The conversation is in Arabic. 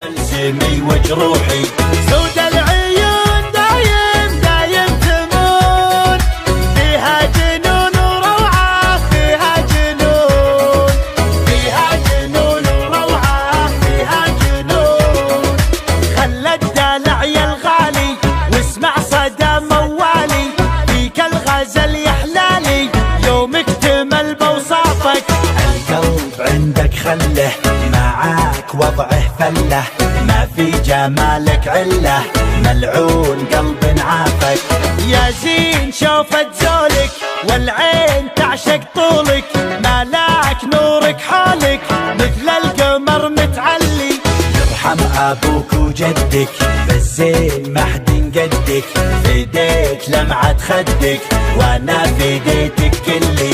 السمي وجروحي سود العيون دايم دايم تمون فيها جنون وروعة فيها جنون فيها جنون وروعة فيها جنون خلى الدلع يا الغالي واسمع صدى موالي فيك الغزل يحلالي يوم اكتمل بوصافك القلب عندك خله معاك وضعه فله ما في جمالك عله ملعون قلب عافك يا زين شوفت زولك والعين تعشق طولك ملاك نورك حالك مثل القمر متعلي يرحم ابوك وجدك بالزين ما حد قدك فديت لمعة خدك وانا فديتك كلي